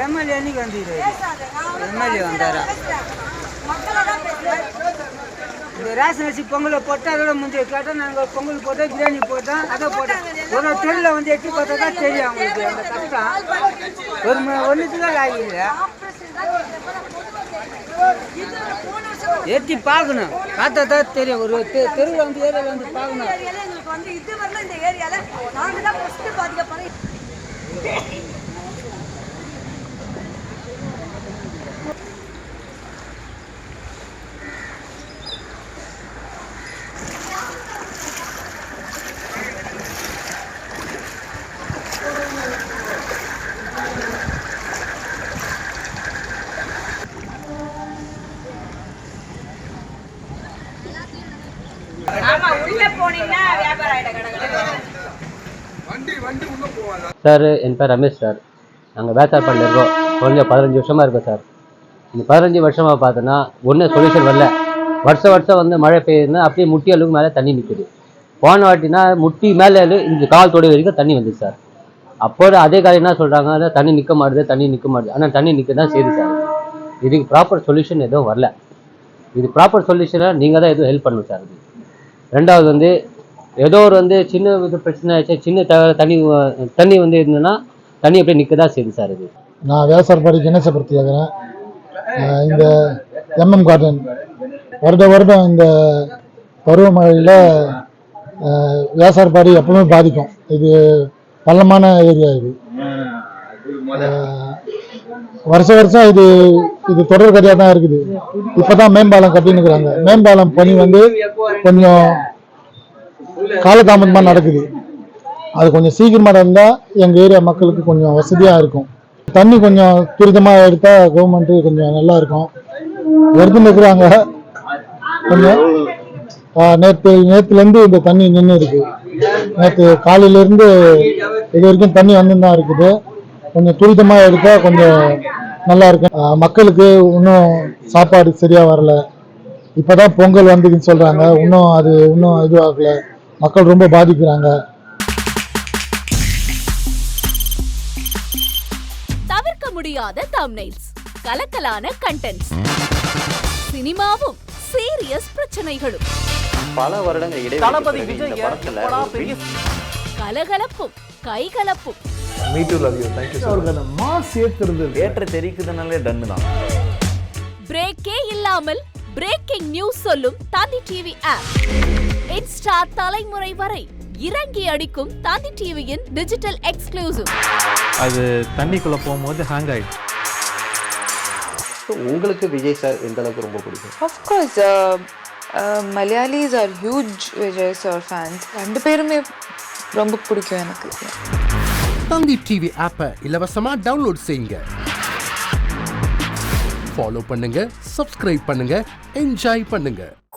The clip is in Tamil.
எம்எல்ஏ என்னைக்கு வந்துரு எம்எல்ஏ வந்தாரா இந்த ரேஷன் அரிசி பொங்கலை போட்டால் அதோட முந்தைய கேட்டால் நாங்கள் பொங்கல் போட்டோம் பிரியாணி போட்டோம் அதை போட்டோம் ஒரு தெருவில் வந்து எட்டி பார்த்தா தான் தெரியும் அவங்களுக்கு அந்த கஷ்டம் ஒன்றுக்கு தான் ஆகிடுது எட்டி பார்க்கணும் பார்த்தா தான் தெரியும் ஒரு தெருவில் வந்து ஏரியாவில் வந்து பார்க்கணும் சார் என் பேர் ரமேஷ் சார். நாங்கள் வேசார்பாடியில் இருக்கோம். கொஞ்சம் 15 வருஷமாக இருக்கோம் சார். இந்த 15 வருஷமாக பார்த்தோன்னா ஒன்றும் சொல்யூஷன் வரல. வருஷம் வந்து மழை பெய்யுதுன்னா அப்படியே முட்டி அளவுக்கு மேலே தண்ணி நிற்குது. போன வாட்டினா முட்டி மேலே இந்த கால் தொடி வரைக்கும் தண்ணி வந்துது சார். அப்போது அதே காலம் என்ன சொல்கிறாங்க, தண்ணி நிற்க மாட்டுது. ஆனால் தண்ணி நிற்க தான் செய்யுது சார். இதுக்கு ப்ராப்பர் சொல்யூஷன் எதுவும் வரல. இது ப்ராப்பர் சொல்யூஷனாக நீங்கள் தான் எதுவும் ஹெல்ப் பண்ணணும் சார். ரெண்டாவது வந்து ஏதோ ஒரு சின்ன பிரச்சனை ஆச்சு, சின்ன தண்ணி இருந்ததுன்னா தண்ணி அப்படியே நிற்க தான் செய்யுது சார். இது நான் வேசார்பாடி கணேசபுரத்தில் இருக்கிறேன். இந்த MM கார்டன் வருடம் இந்த பருவமழையில் வேசார்பாடி எப்பவுமே பாதிக்கும். இது பள்ளமான ஏரியா. இது வருஷம் இது தொடர் கதையாக தான் இருக்குது. இப்போ தான் மேம்பாலம் கட்டினுக்கிறாங்க. மேம்பாலம் பணி கொஞ்சம் காலதாமதமாக நடக்குது. அது கொஞ்சம் சீக்கிரமாக இருந்தால் எங்கள் ஏரியா மக்களுக்கு கொஞ்சம் வசதியாக இருக்கும். தண்ணி கொஞ்சம் துரிதமாக எடுத்தால் கவர்மெண்ட்டு கொஞ்சம் நல்லா இருக்கும். எடுத்துன்னு இருக்கிறாங்க. கொஞ்சம் நேற்றுலேருந்து இந்த தண்ணி நின்று இருக்குது. நேற்று காலையிலேருந்து இது வரைக்கும் தண்ணி வந்து தான் இருக்குது. கொஞ்சம் துரிதமாக எடுத்தால் கொஞ்சம் நல்லா இருக்கும். மக்களுக்கு இன்னும் சாப்பாடு சரியாக வரல. இப்போ தான் பொங்கல் வந்துக்குன்னு சொல்கிறாங்க. இன்னும் இதுவாகல. மக்கள் ரொம்ப பாதிக்கிறாங்க. தவிர்க்க முடியாத தம்ப்நெயில்ஸ், கலக்கலான கண்டென்ட்ஸ், சினிமாவும் சீரியஸ் பிரச்சனைகளும், பல வருடங்கள் இடைவெளி கலகலப்பும் கைகலப்பும், ஏற்ற தெரிக்குதுனாலே டன்னு தான். பிரேக்கே இல்லாமல் பிரேக்கிங் நியூஸ் சொல்லும் தந்தி டிவி ஆப். இன்ஸ்டா தலைமுறை வரை இறங்கி அடிக்கும் தந்தி டிவியின் டிஜிட்டல் எக்ஸ்க்ளூசிவ். அது தண்ணிக்குள்ள போகும்போது ஹேங் ஆயிடுச்சு. உங்களுக்கு விஜய் சார் எந்த அளவுக்கு ரொம்ப பிடிக்கும்? Of course, Malayalis are huge Vijay sir fans. ரெண்டு பேருமே ரொம்ப பிடிக்கும் எனக்கு. தந்தி டிவி ஆப்பை இலவசமா டவுன்லோட் செய்யுங்க. ஃபாலோ பண்ணுங்க, சப்ஸ்கிரைப் பண்ணுங்க, என்ஜாய் பண்ணுங்க.